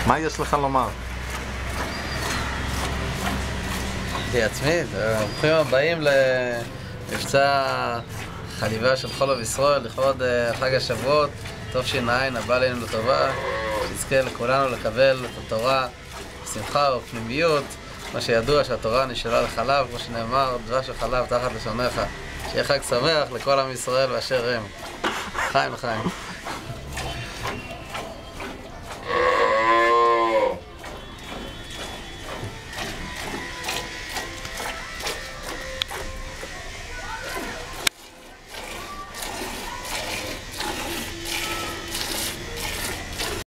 מה יש לך לומר? עצמי, ברוכים הבאים למבצע חליבה של חול וישראל לכבוד חג השבועות, תש"ע הבא עלינו לטובה, שנזכה לכולנו לקבל את התורה בשמחה ופנימיות, מה שידוע שהתורה נשאלה לחלב, כמו שנאמר, דבש וחלב תחת לשונך. שיהיה חג שמח לכל עם ישראל באשר הם. חיים לחיים.